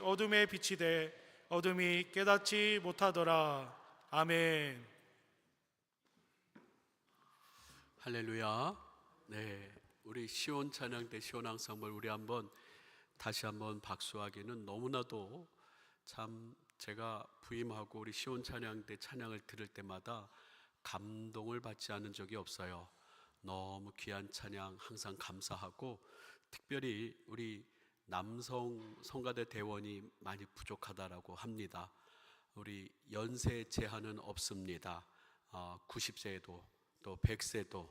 어둠에 빛이 돼 어둠이 깨닫지 못하더라. 아멘. 할렐루야. 네, 우리 시온 찬양대 시온 앙상블 우리 다시 한번 박수하기는 너무나도 참 제가 부임하고 우리 시온 찬양대 찬양을 들을 때마다 감동을 받지 않은 적이 없어요. 너무 귀한 찬양 항상 감사하고, 특별히 우리 남성 성가대 대원이 많이 부족하다라고 합니다. 우리 연세 제한은 없습니다. 90세에도 또 100세도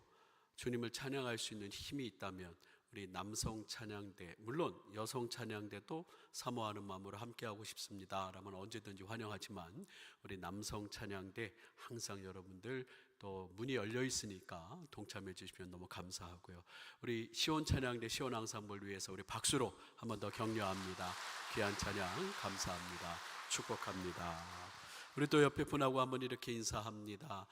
주님을 찬양할 수 있는 힘이 있다면 우리 남성 찬양대, 물론 여성 찬양대도 사모하는 마음으로 함께하고 싶습니다 라면 언제든지 환영하지만, 우리 남성 찬양대 항상 여러분들 또 문이 열려 있으니까 동참해 주시면 너무 감사하고요. 우리 시온 찬양대 시온 앙상블 위해서 우리 박수로 한 번 더 격려합니다. 귀한 찬양 감사합니다. 축복합니다. 우리 또 옆에 분하고 한번 이렇게 인사합니다.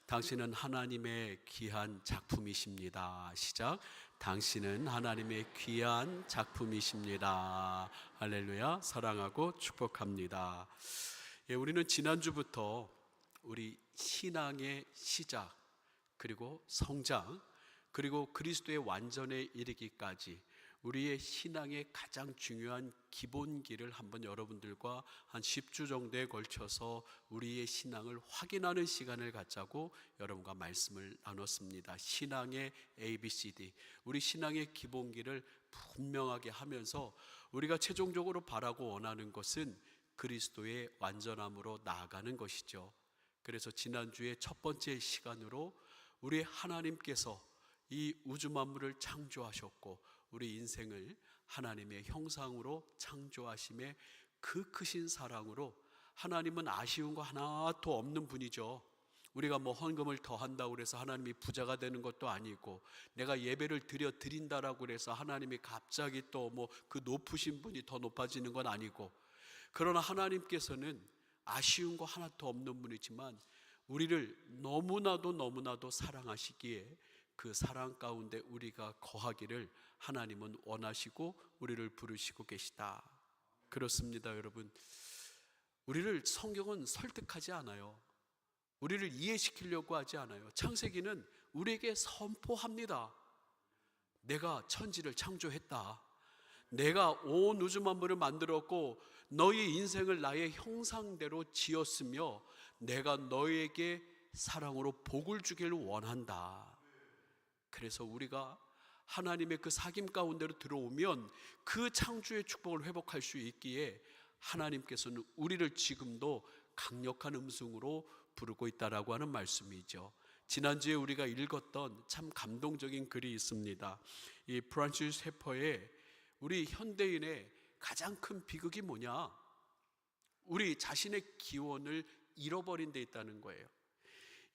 당신은 하나님의 귀한 작품이십니다. 시작. 당신은 하나님의 귀한 작품이십니다. 할렐루야. 사랑하고 축복합니다. 우리는 지난주부터 우리 신앙의 시작, 그리고 성장, 그리고 그리스도의 완전에 이르기까지 우리의 신앙의 가장 중요한 기본기를 한번 여러분들과 한 10주 정도에 걸쳐서 우리의 신앙을 확인하는 시간을 갖자고 여러분과 말씀을 나눴습니다. 신앙의 ABCD, 우리 신앙의 기본기를 분명하게 하면서 우리가 최종적으로 바라고 원하는 것은 그리스도의 완전함으로 나아가는 것이죠. 그래서 지난주에 첫 번째 시간으로 우리 하나님께서 이 우주 만물을 창조하셨고 우리 인생을 하나님의 형상으로 창조하심에 그 크신 사랑으로, 하나님은 아쉬운 거 하나도 없는 분이죠. 우리가 뭐 헌금을 더 한다고 해서 하나님이 부자가 되는 것도 아니고, 내가 예배를 드린다라고 해서 하나님이 갑자기 또 뭐 그 높으신 분이 더 높아지는 건 아니고, 그러나 하나님께서는 아쉬운 거 하나도 없는 분이지만 우리를 너무나도 사랑하시기에 그 사랑 가운데 우리가 거하기를 하나님은 원하시고 우리를 부르시고 계시다. 그렇습니다, 여러분. 우리를 성경은 설득하지 않아요. 우리를 이해시키려고 하지 않아요. 창세기는 우리에게 선포합니다. 내가 천지를 창조했다. 내가 온 우주 만물을 만들었고 너희 인생을 나의 형상대로 지었으며 내가 너희에게 사랑으로 복을 주기를 원한다. 그래서 우리가 하나님의 그 사귐 가운데로 들어오면 그 창조의 축복을 회복할 수 있기에 하나님께서는 우리를 지금도 강력한 음성으로 부르고 있다라고 하는 말씀이죠. 지난주에 우리가 읽었던 참 감동적인 글이 있습니다. 이 프란시스 해퍼의 우리 현대인의 가장 큰 비극이 뭐냐? 우리 자신의 기원을 잃어버린 데 있다는 거예요.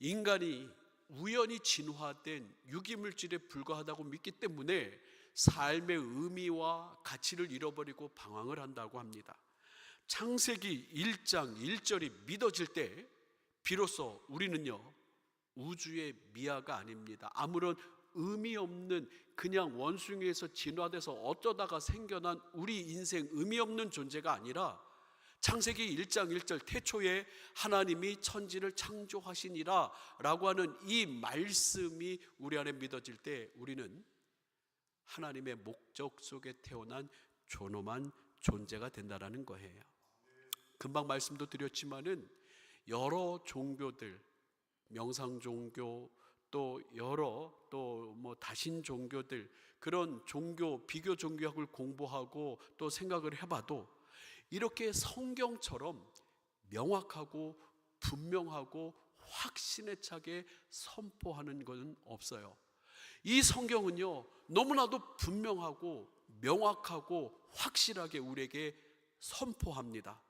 인간이 우연히 진화된 유기물질에 불과하다고 믿기 때문에 삶의 의미와 가치를 잃어버리고 방황을 한다고 합니다. 창세기 1장 1절이 믿어질 때 비로소 우리는요, 우주의 미아가 아닙니다. 아무런 의미 없는 그냥 원숭이에서 진화돼서 어쩌다가 생겨난 우리 인생 의미 없는 존재가 아니라 창세기 1장 1절 태초에 하나님이 천지를 창조하시니라 라고 하는 이 말씀이 우리 안에 믿어질 때 우리는 하나님의 목적 속에 태어난 존엄한 존재가 된다라는 거예요. 금방 말씀도 드렸지만은 여러 종교들, 명상 종교, 또 여러 또 뭐 다신 종교들, 그런 종교, 비교 종교학을 공부하고 또 생각을 해봐도 이렇게 성경처럼 명확하고 분명하고 확신에 차게 선포하는 것은 없어요. 이 성경은요, 너무나도 분명하고 명확하고 확실하게 우리에게 선포합니다.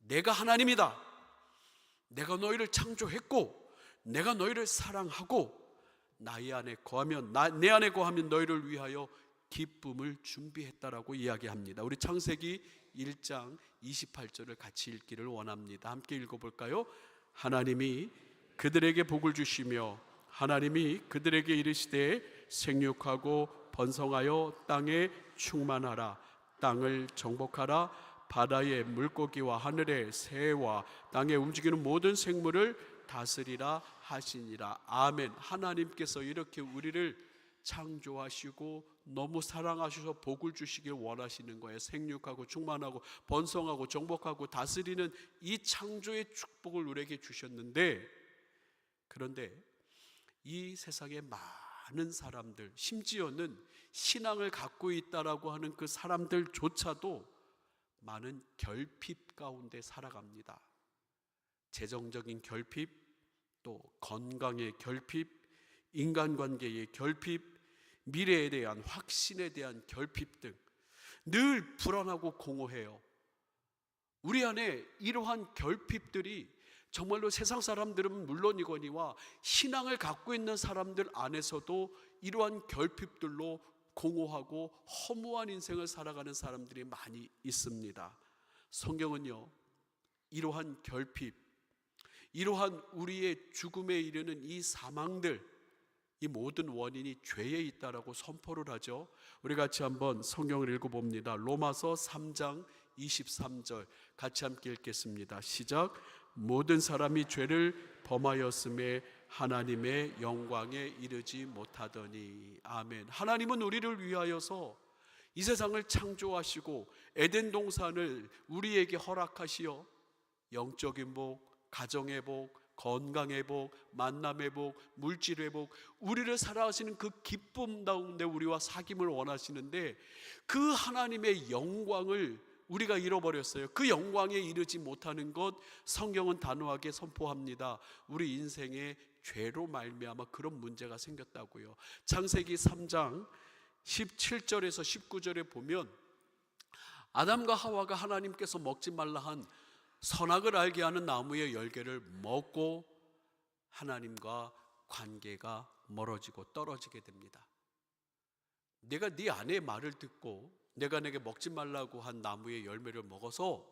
내가 하나님이다. 내가 너희를 창조했고 내가 너희를 사랑하고 내 안에 거하면 너희를 위하여 기쁨을 준비했다라고 이야기합니다. 우리 창세기 1장 28절을 같이 읽기를 원합니다. 함께 읽어볼까요? 하나님이 그들에게 복을 주시며 하나님이 그들에게 이르시되 생육하고 번성하여 땅에 충만하라. 땅을 정복하라. 바다의 물고기와 하늘의 새와 땅에 움직이는 모든 생물을 다스리라 하시니라. 아멘. 하나님께서 이렇게 우리를 창조하시고 너무 사랑하셔서 복을 주시길 원하시는 거예요. 생육하고 충만하고 번성하고 정복하고 다스리는 이 창조의 축복을 우리에게 주셨는데, 그런데 이 세상에 많은 사람들, 심지어는 신앙을 갖고 있다라고 하는 그 사람들조차도 많은 결핍 가운데 살아갑니다. 재정적인 결핍, 또 건강의 결핍, 인간관계의 결핍, 미래에 대한 확신에 대한 결핍 등 늘 불안하고 공허해요. 우리 안에 이러한 결핍들이 정말로 세상 사람들은 물론이거니와 신앙을 갖고 있는 사람들 안에서도 이러한 결핍들로 공허하고 허무한 인생을 살아가는 사람들이 많이 있습니다. 성경은요, 이러한 결핍, 이러한 우리의 죽음에 이르는 이 사망들, 이 모든 원인이 죄에 있다라고 선포를 하죠. 우리 같이 한번 성경을 읽어봅니다. 로마서 3장 23절 같이 함께 읽겠습니다. 시작. 모든 사람이 죄를 범하였음에 하나님의 영광에 이르지 못하더니. 아멘. 하나님은 우리를 위하여서 이 세상을 창조하시고 에덴 동산을 우리에게 허락하시어 영적인 복, 가정의 복, 건강의 복, 만남의 복, 물질의 복, 우리를 살아가시는 그 기쁨 가운데 우리와 사귐을 원하시는데, 그 하나님의 영광을 우리가 잃어버렸어요. 그 영광에 이르지 못하는 것, 성경은 단호하게 선포합니다. 우리 인생에 죄로 말미암아 그런 문제가 생겼다고요. 창세기 3장 17절에서 19절에 보면 아담과 하와가 하나님께서 먹지 말라 한 선악을 알게 하는 나무의 열매를 먹고 하나님과 관계가 멀어지고 떨어지게 됩니다. 내가 네 아내의 말을 듣고 내가 내게 먹지 말라고 한 나무의 열매를 먹어서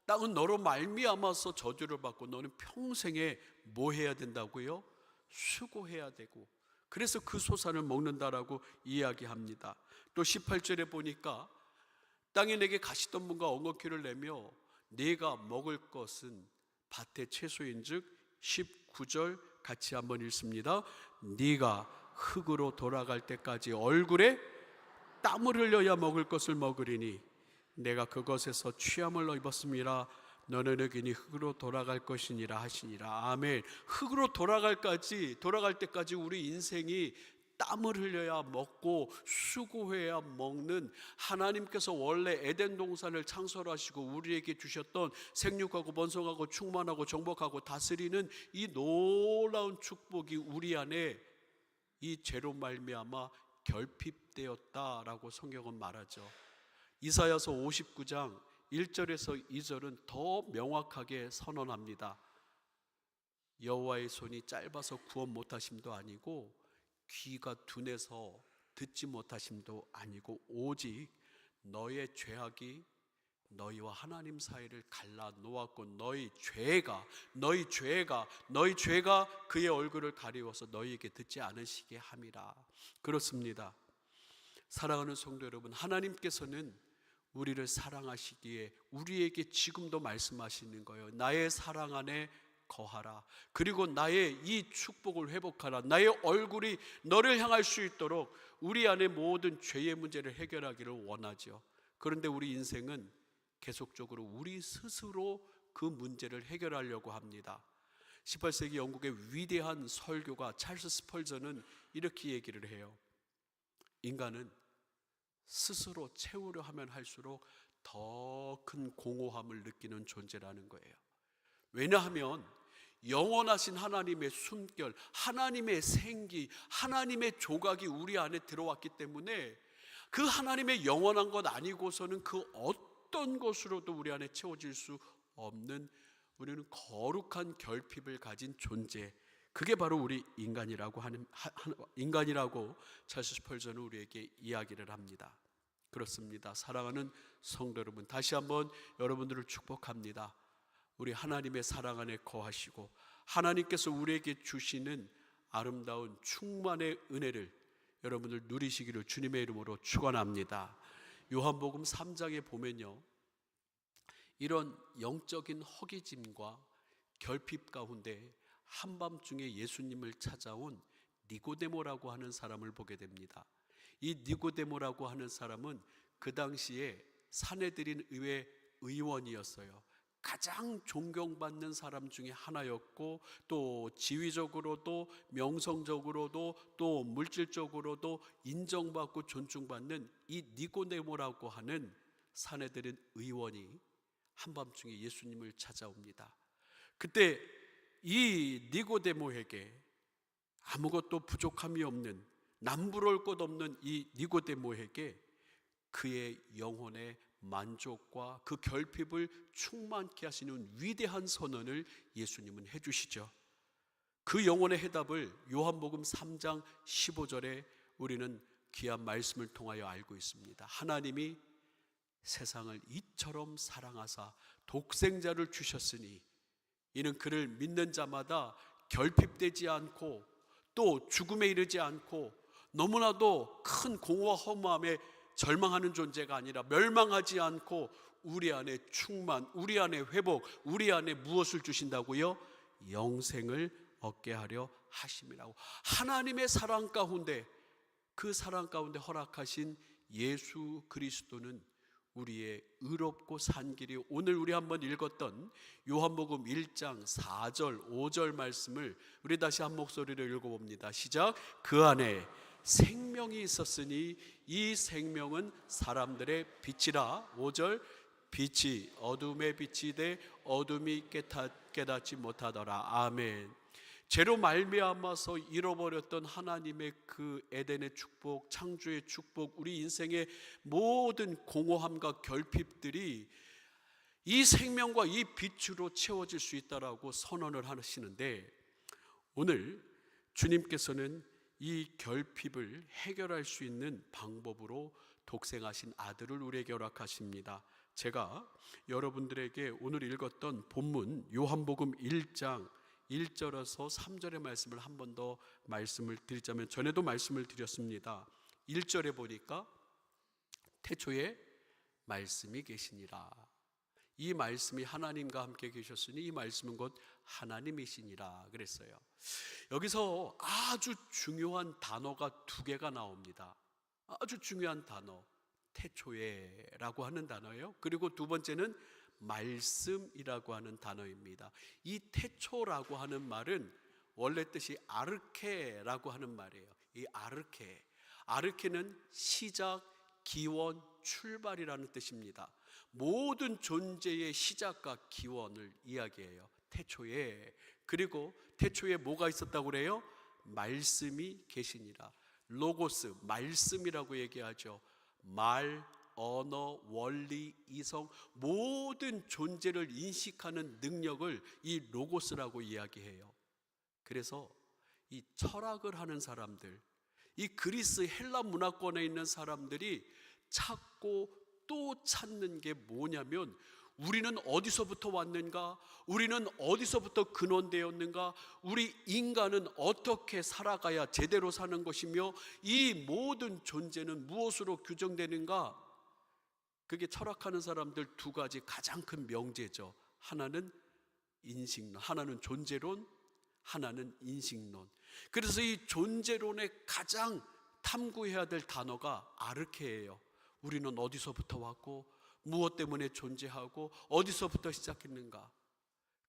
땅은 너로 말미암아서 저주를 받고 너는 평생에 뭐 해야 된다고요? 수고해야 되고, 그래서 그 소산을 먹는다라고 이야기합니다. 또 18절에 보니까 땅에 내게 가시덤불과 엉겅퀴를 내며 네가 먹을 것은 밭의 채소인즉, 19절 같이 한번 읽습니다. 네가 흙으로 돌아갈 때까지 얼굴에 땀을 흘려야 먹을 것을 먹으리니 내가 그것에서 취함을 입었음이라. 너는 흑인이 흙으로 돌아갈 것이니라 하시니라. 아멘. 흙으로 돌아갈 때까지 우리 인생이 땀을 흘려야 먹고 수고해야 먹는, 하나님께서 원래 에덴 동산을 창설하시고 우리에게 주셨던 생육하고 번성하고 충만하고 정복하고 다스리는 이 놀라운 축복이 우리 안에 이 죄로 말미암아 결핍되었다라고 성경은 말하죠. 이사야서 59장 1절에서 2절은 더 명확하게 선언합니다. 여호와의 손이 짧아서 구원 못하심도 아니고 귀가 둔해서 듣지 못하심도 아니고 오직 너의 죄악이 너희와 하나님 사이를 갈라 놓았고 너희 죄가 그의 얼굴을 가리워서 너희에게 듣지 않으시게 함이라. 그렇습니다. 사랑하는 성도 여러분, 하나님께서는 우리를 사랑하시기에 우리에게 지금도 말씀하시는 거예요. 나의 사랑 안에 거하라. 그리고 나의 이 축복을 회복하라. 나의 얼굴이 너를 향할 수 있도록 우리 안에 모든 죄의 문제를 해결하기를 원하죠. 그런데 우리 인생은 계속적으로 우리 스스로 그 문제를 해결하려고 합니다. 18세기 영국의 위대한 설교가 찰스 스펄전은 이렇게 얘기를 해요. 인간은 스스로 채우려 하면 할수록 더 큰 공허함을 느끼는 존재라는 거예요. 왜냐하면 영원하신 하나님의 숨결, 하나님의 생기, 하나님의 조각이 우리 안에 들어왔기 때문에 그 하나님의 영원한 것 아니고서는 그 어떤 것으로도 우리 안에 채워질 수 없는, 우리는 거룩한 결핍을 가진 존재, 그게 바로 우리 인간이라고 찰스 스펄전은 우리에게 이야기를 합니다. 그렇습니다. 사랑하는 성도 여러분, 다시 한번 여러분들을 축복합니다. 우리 하나님의 사랑 안에 거하시고 하나님께서 우리에게 주시는 아름다운 충만의 은혜를 여러분들 누리시기를 주님의 이름으로 축원합니다. 요한복음 3장에 보면요, 이런 영적인 허기짐과 결핍 가운데 한밤중에 예수님을 찾아온 니고데모라고 하는 사람을 보게 됩니다. 이 니고데모라고 하는 사람은 그 당시에 산헤드린 의회 의원이었어요. 가장 존경받는 사람 중에 하나였고, 또 지위적으로도 명성적으로도 또 물질적으로도 인정받고 존중받는 이 니고데모라고 하는 산헤드린 의원이 한밤중에 예수님을 찾아옵니다. 그때 이 니고데모에게 아무것도 부족함이 없는, 남부러울 것 없는 이 니고데모에게 그의 영혼의 만족과 그 결핍을 충만케 하시는 위대한 선언을 예수님은 해주시죠. 그 영혼의 해답을 요한복음 3장 15절에 우리는 귀한 말씀을 통하여 알고 있습니다. 하나님이 세상을 이처럼 사랑하사 독생자를 주셨으니 이는 그를 믿는 자마다 결핍되지 않고 또 죽음에 이르지 않고 너무나도 큰 공허와 허무함에 절망하는 존재가 아니라 멸망하지 않고 우리 안에 충만, 우리 안에 회복, 우리 안에 무엇을 주신다고요? 영생을 얻게 하려 하심이라고. 하나님의 사랑 가운데, 그 사랑 가운데 허락하신 예수 그리스도는 우리의 의롭고 산 길이, 오늘 우리 한번 읽었던 요한복음 1장 4절 5절 말씀을 우리 다시 한 목소리로 읽어봅니다. 시작. 그 안에 생명이 있었으니 이 생명은 사람들의 빛이라. 5절. 빛이 어둠의 빛이 돼 어둠이 깨닫지 못하더라. 아멘. 죄로 말미암아서 잃어버렸던 하나님의 그 에덴의 축복, 창조의 축복, 우리 인생의 모든 공허함과 결핍들이 이 생명과 이 빛으로 채워질 수 있다라고 선언을 하시는데, 오늘 주님께서는 이 결핍을 해결할 수 있는 방법으로 독생하신 아들을 우리에게 허락하십니다. 제가 여러분들에게 오늘 읽었던 본문 요한복음 1장 1절에서 3절의 말씀을 한 번 더 말씀을 드리자면, 전에도 말씀을 드렸습니다. 1절에 보니까 태초에 말씀이 계시니라. 이 말씀이 하나님과 함께 계셨으니 이 말씀은 곧 하나님이시니라 그랬어요. 여기서 아주 중요한 단어가 두 개가 나옵니다. 아주 중요한 단어, 태초에라고 하는 단어예요. 그리고 두 번째는 말씀이라고 하는 단어입니다. 이 태초라고 하는 말은 원래 뜻이 아르케라고 하는 말이에요. 이 아르케는 시작, 기원, 출발이라는 뜻입니다. 모든 존재의 시작과 기원을 이야기해요. 태초에. 그리고 태초에 뭐가 있었다고 그래요? 말씀이 계시니라. 로고스, 말씀이라고 얘기하죠. 말, 언어, 원리, 이성, 모든 존재를 인식하는 능력을 이 로고스라고 이야기해요. 그래서 이 철학을 하는 사람들, 이 그리스 헬라 문화권에 있는 사람들이 찾고 또 찾는 게 뭐냐면, 우리는 어디서부터 왔는가? 우리는 어디서부터 근원되었는가? 우리 인간은 어떻게 살아가야 제대로 사는 것이며 이 모든 존재는 무엇으로 규정되는가? 그게 철학하는 사람들 두 가지 가장 큰 명제죠. 하나는 인식론, 하나는 존재론, 하나는 인식론. 그래서 이 존재론의 가장 탐구해야 될 단어가 아르케예요. 우리는 어디서부터 왔고 무엇 때문에 존재하고 어디서부터 시작했는가?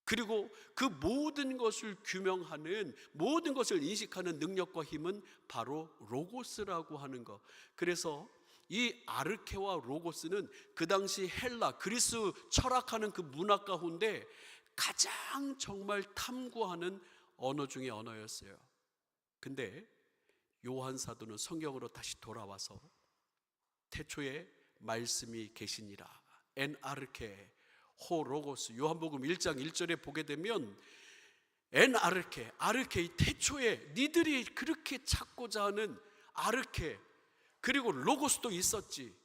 그리고 그 모든 것을 규명하는, 모든 것을 인식하는 능력과 힘은 바로 로고스라고 하는 것. 그래서 이 아르케와 로고스는 그 당시 헬라, 그리스 철학하는 그 문화 가운데 가장 정말 탐구하는 언어 중에 언어였어요. 근데 요한 사도는 성경으로 다시 돌아와서 태초에 말씀이 계시니라, 엔 아르케 호 로고스, 요한복음 1장 1절에 보게 되면 엔 아르케, 이 태초에 니들이 그렇게 찾고자 하는 아르케, 그리고 로고스도 있었지.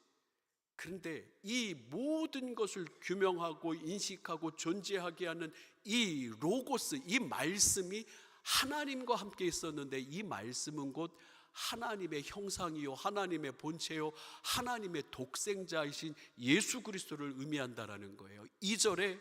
그런데 이 모든 것을 규명하고 인식하고 존재하게 하는 이 로고스, 이 말씀이 하나님과 함께 있었는데 이 말씀은 곧 하나님의 형상이요, 하나님의 본체요, 하나님의 독생자이신 예수 그리스도를 의미한다라는 거예요. 2절의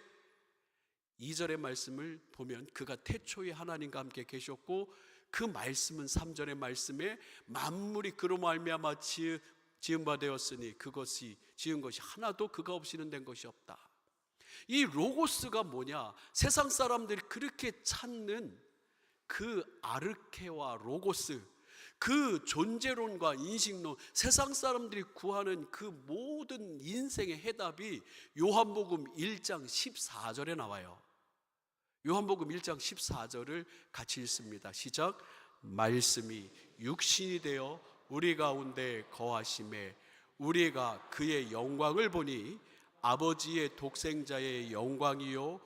말씀을 보면 그가 태초에 하나님과 함께 계셨고, 그 말씀은 3절의 말씀에 만물이 그로 말미암아 지은 바 되었으니 그것이 지은 것이 하나도 그가 없이는 된 것이 없다. 이 로고스가 뭐냐? 세상 사람들이 그렇게 찾는 그 아르케와 로고스, 그 존재론과 인식론, 세상 사람들이 구하는 그 모든 인생의 해답이 요한복음 1장 14절에 나와요. 요한복음 1장 14절을 같이 읽습니다. 시작. 말씀이 육신이 되어 우리 가운데 거하심에 우리가 그의 영광을 보니 아버지의 독생자의 영광이요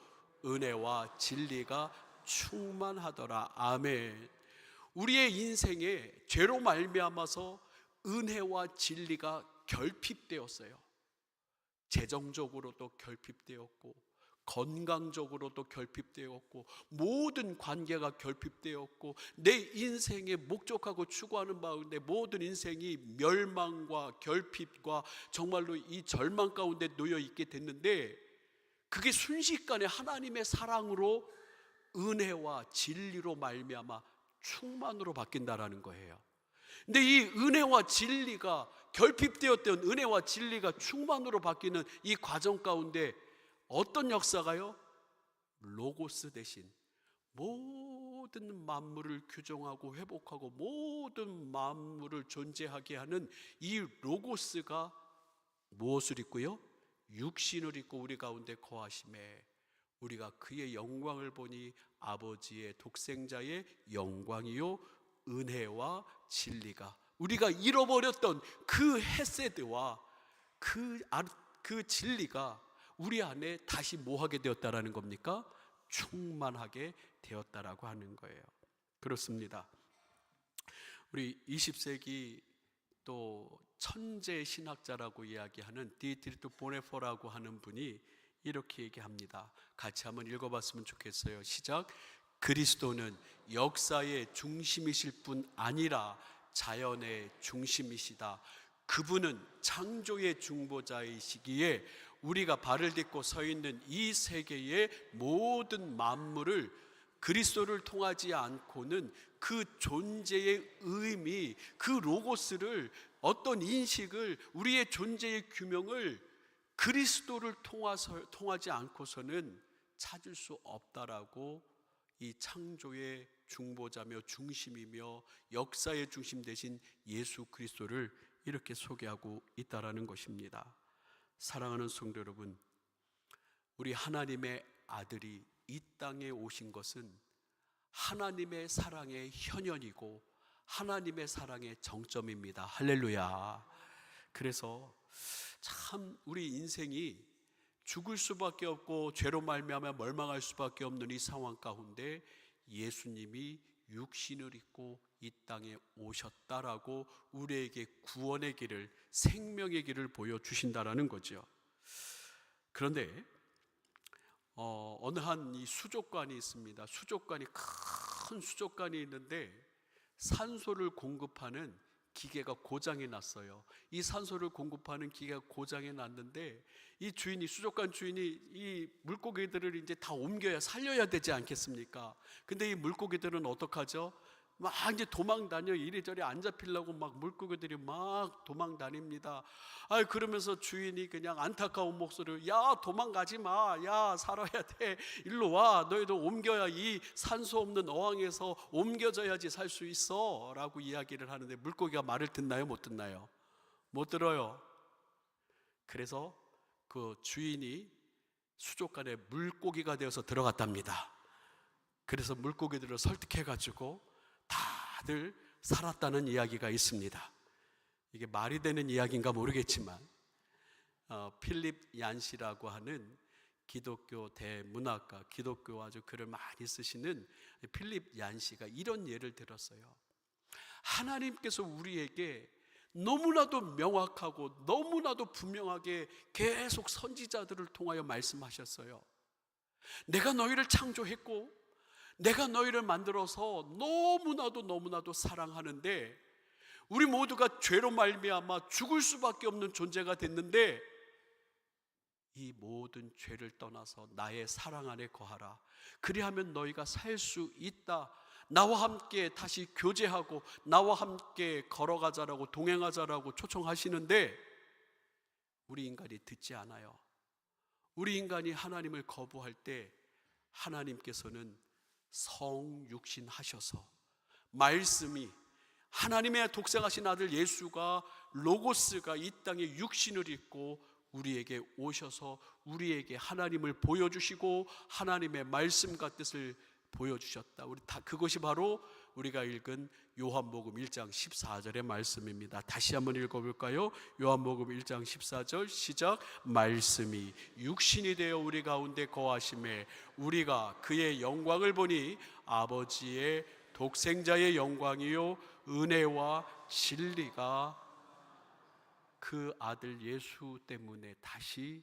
은혜와 진리가 충만하더라. 아멘. 우리의 인생에 죄로 말미암아서 은혜와 진리가 결핍되었어요. 재정적으로도 결핍되었고, 건강적으로도 결핍되었고, 모든 관계가 결핍되었고, 내 인생의 목적하고 추구하는 바운데 모든 인생이 멸망과 결핍과 정말로 이 절망 가운데 놓여 있게 됐는데, 그게 순식간에 하나님의 사랑으로 은혜와 진리로 말미암아 충만으로 바뀐다라는 거예요. 근데 이 은혜와 진리가 결핍되었던 은혜와 진리가 충만으로 바뀌는 이 과정 가운데 어떤 역사가요? 로고스 대신 모든 만물을 규정하고 회복하고 모든 만물을 존재하게 하는 이 로고스가 무엇을 입고요? 육신을 입고 우리 가운데 거하심에 우리가 그의 영광을 보니 아버지의 독생자의 영광이요 은혜와 진리가, 우리가 잃어버렸던 그 헤세드와 그 진리가 우리 안에 다시 뭐하게 되었다라는 겁니까? 충만하게 되었다라고 하는 거예요. 그렇습니다. 우리 20세기 또 천재 신학자라고 이야기하는 디트리트 보네포라고 하는 분이 이렇게 얘기합니다. 같이 한번 읽어봤으면 좋겠어요. 시작. 그리스도는 역사의 중심이실 뿐 아니라 자연의 중심이시다. 그분은 창조의 중보자이시기에 우리가 발을 딛고 서 있는 이 세계의 모든 만물을 그리스도를 통하지 않고는 그 존재의 의미, 그 로고스를, 어떤 인식을, 우리의 존재의 규명을 그리스도를 통하지 않고서는 찾을 수 없다라고 이 창조의 중보자며 중심이며 역사의 중심 되신 예수 그리스도를 이렇게 소개하고 있다라는 것입니다. 사랑하는 성도 여러분, 우리 하나님의 아들이 이 땅에 오신 것은 하나님의 사랑의 현현이고 하나님의 사랑의 정점입니다. 할렐루야. 그래서 참 우리 인생이 죽을 수밖에 없고 죄로 말미암아 멸망할 수밖에 없는 이 상황 가운데 예수님이 육신을 입고 이 땅에 오셨다라고 우리에게 구원의 길을, 생명의 길을 보여주신다라는 거죠. 그런데 어느 한 이 수족관이 있습니다. 수족관이, 큰 수족관이 있는데 산소를 공급하는 기계가 고장이 났어요. 이 산소를 공급하는 기계가 고장이 났는데 이 주인이, 수족관 주인이 이 물고기들을 이제 다 옮겨야, 살려야 되지 않겠습니까? 근데 이 물고기들은 어떡하죠? 막 이제 도망 다녀. 이리저리 안 잡히려고 막 물고기들이 막 도망 다닙니다. 그러면서 주인이 그냥 안타까운 목소리로, 야 도망가지 마, 야 살아야 돼, 일로 와, 너희도 옮겨야, 이 산소 없는 어항에서 옮겨져야지 살 수 있어 라고 이야기를 하는데 물고기가 말을 듣나요? 못 듣나요? 못 들어요. 그래서 그 주인이 수족관에 물고기가 되어서 들어갔답니다. 그래서 물고기들을 설득해가지고 다들 살았다는 이야기가 있습니다. 이게 말이 되는 이야기인가 모르겠지만 필립 얀시라고 하는 기독교 대문학가, 기독교 아주 글을 많이 쓰시는 필립 얀시가 이런 예를 들었어요. 하나님께서 우리에게 너무나도 명확하고 너무나도 분명하게 계속 선지자들을 통하여 말씀하셨어요. 내가 너희를 창조했고 내가 너희를 만들어서 너무나도 사랑하는데 우리 모두가 죄로 말미암아 죽을 수밖에 없는 존재가 됐는데 이 모든 죄를 떠나서 나의 사랑 안에 거하라. 그리하면 너희가 살 수 있다. 나와 함께 다시 교제하고 나와 함께 걸어가자라고, 동행하자라고 초청하시는데 우리 인간이 듣지 않아요. 우리 인간이 하나님을 거부할 때 하나님께서는 성육신 하셔서 말씀이, 하나님의 독생하신 아들 예수가, 로고스가 이 땅에 육신을 입고 우리에게 오셔서 우리에게 하나님을 보여주시고 하나님의 말씀과 뜻을 보여주셨다. 우리 다 그것이 바로 우리가 읽은 요한복음 1장 14절의 말씀입니다. 다시 한번 읽어볼까요? 요한복음 1장 14절 시작. 말씀이 육신이 되어 우리 가운데 거하심에 우리가 그의 영광을 보니 아버지의 독생자의 영광이요 은혜와 진리가 그 아들 예수 때문에 다시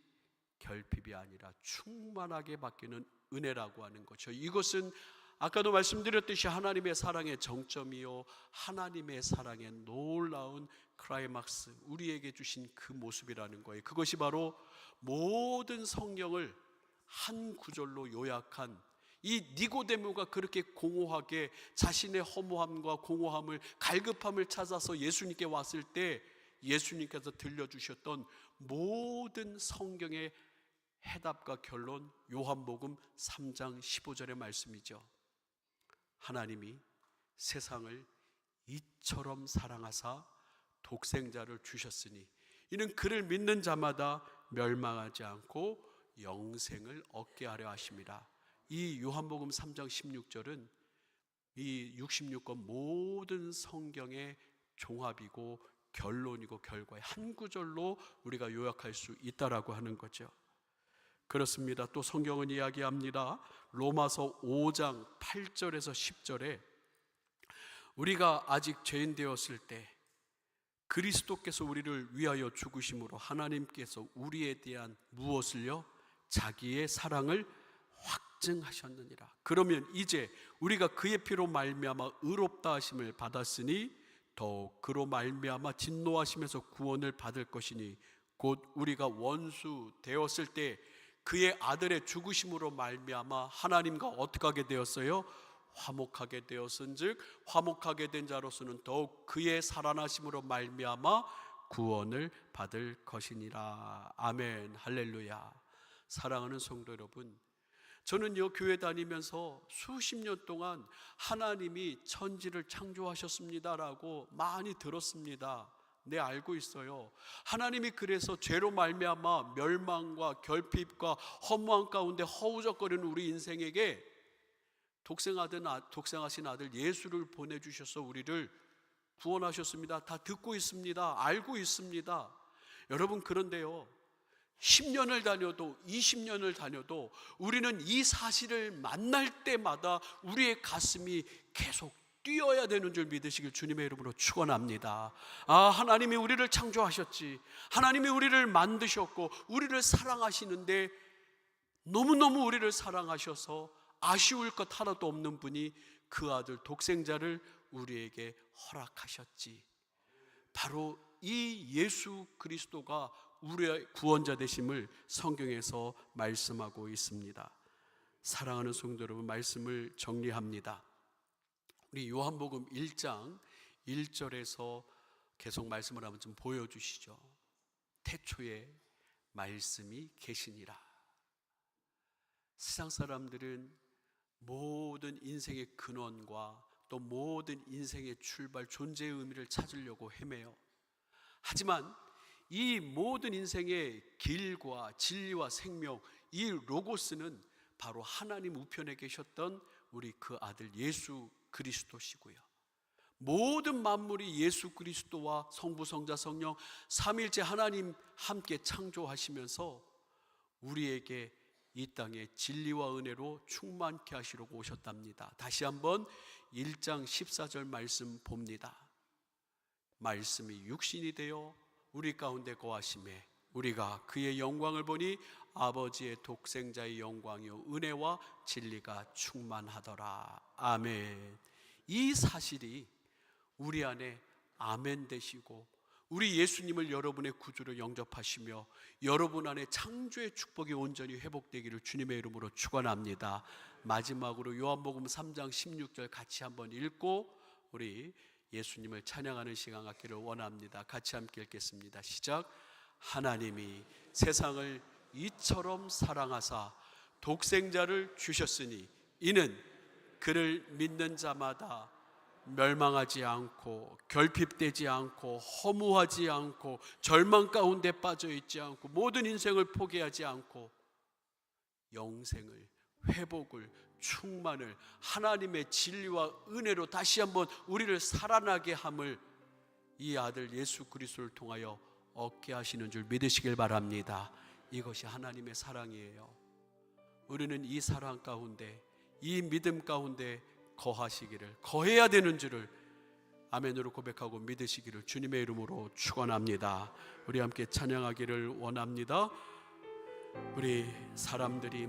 결핍이 아니라 충만하게 바뀌는 은혜라고 하는 거죠. 이것은 아까도 말씀드렸듯이 하나님의 사랑의 정점이요 하나님의 사랑의 놀라운 클라이막스, 우리에게 주신 그 모습이라는 거예요. 그것이 바로 모든 성경을 한 구절로 요약한 이 니고데모가 그렇게 공허하게 자신의 허무함과 공허함을, 갈급함을 찾아서 예수님께 왔을 때 예수님께서 들려주셨던 모든 성경의 해답과 결론, 요한복음 3장 15절의 말씀이죠. 하나님이 세상을 이처럼 사랑하사 독생자를 주셨으니 이는 그를 믿는 자마다 멸망하지 않고 영생을 얻게 하려 하심이라. 이 요한복음 3장 16절은 이 66권 모든 성경의 종합이고 결론이고 결과의 한 구절로 우리가 요약할 수 있다라고 하는 거죠. 그렇습니다. 또 성경은 이야기합니다. 로마서 5장 8절에서 10절에 우리가 아직 죄인 되었을 때 그리스도께서 우리를 위하여 죽으심으로 하나님께서 우리에 대한 무엇을요? 자기의 사랑을 확증하셨느니라. 그러면 이제 우리가 그의 피로 말미암아 의롭다 하심을 받았으니 더욱 그로 말미암아 진노하심에서 구원을 받을 것이니 곧 우리가 원수 되었을 때 그의 아들의 죽으심으로 말미암아 하나님과 어떻게 하게 되었어요? 화목하게 되었은즉 화목하게 된 자로서는 더욱 그의 살아나심으로 말미암아 구원을 받을 것이니라. 아멘. 할렐루야. 사랑하는 성도 여러분, 저는요 교회 다니면서 수십 년 동안 하나님이 천지를 창조하셨습니다라고 많이 들었습니다. 네, 알고 있어요. 하나님이 그래서 죄로 말미암아 멸망과 결핍과 허무함 가운데 허우적거리는 우리 인생에게 독생하신 아들 예수를 보내주셔서 우리를 구원하셨습니다. 다 듣고 있습니다. 알고 있습니다. 여러분, 그런데요 10년을 다녀도 20년을 다녀도 우리는 이 사실을 만날 때마다 우리의 가슴이 계속 뛰어야 되는 줄 믿으시길 주님의 이름으로 축원합니다. 하나님이 우리를 창조하셨지, 하나님이 우리를 만드셨고 우리를 사랑하시는데 너무너무 우리를 사랑하셔서 아쉬울 것 하나도 없는 분이 그 아들 독생자를 우리에게 허락하셨지. 바로 이 예수 그리스도가 우리의 구원자 되심을 성경에서 말씀하고 있습니다. 사랑하는 성도 여러분, 말씀을 정리합니다. 우리 요한복음 1장 1절에서 계속 말씀을 한번 좀 보여주시죠. 태초에 말씀이 계시니라. 세상 사람들은 모든 인생의 근원과 또 모든 인생의 출발, 존재의 의미를 찾으려고 헤매요. 하지만 이 모든 인생의 길과 진리와 생명, 이 로고스는 바로 하나님 우편에 계셨던 우리 그 아들 예수 그리스도시고요. 모든 만물이 예수 그리스도와 성부, 성자, 성령 삼위일체 하나님 함께 창조하시면서 우리에게 이 땅에 진리와 은혜로 충만케 하시려고 오셨답니다. 다시 한번 1장 14절 말씀 봅니다. 말씀이 육신이 되어 우리 가운데 거하심에 우리가 그의 영광을 보니 아버지의 독생자의 영광이요 은혜와 진리가 충만하더라. 아멘. 이 사실이 우리 안에 아멘 되시고 우리 예수님을 여러분의 구주로 영접하시며 여러분 안에 창조의 축복이 온전히 회복되기를 주님의 이름으로 축원합니다. 마지막으로 요한복음 3장 16절 같이 한번 읽고 우리 예수님을 찬양하는 시간 갖기를 원합니다. 같이 함께 읽겠습니다. 시작. 하나님이 세상을 이처럼 사랑하사 독생자를 주셨으니 이는 그를 믿는 자마다 멸망하지 않고 결핍되지 않고 허무하지 않고 절망 가운데 빠져 있지 않고 모든 인생을 포기하지 않고 영생을, 회복을, 충만을 하나님의 진리와 은혜로 다시 한번 우리를 살아나게 함을 이 아들 예수 그리스도를 통하여 얻게 하시는 줄 믿으시길 바랍니다. 이것이 하나님의 사랑이에요. 우리는 이 사랑 가운데, 이 믿음 가운데 거하시기를, 거해야 되는 줄을 아멘으로 고백하고 믿으시기를 주님의 이름으로 축원합니다. 우리 함께 찬양하기를 원합니다. 우리 사람들이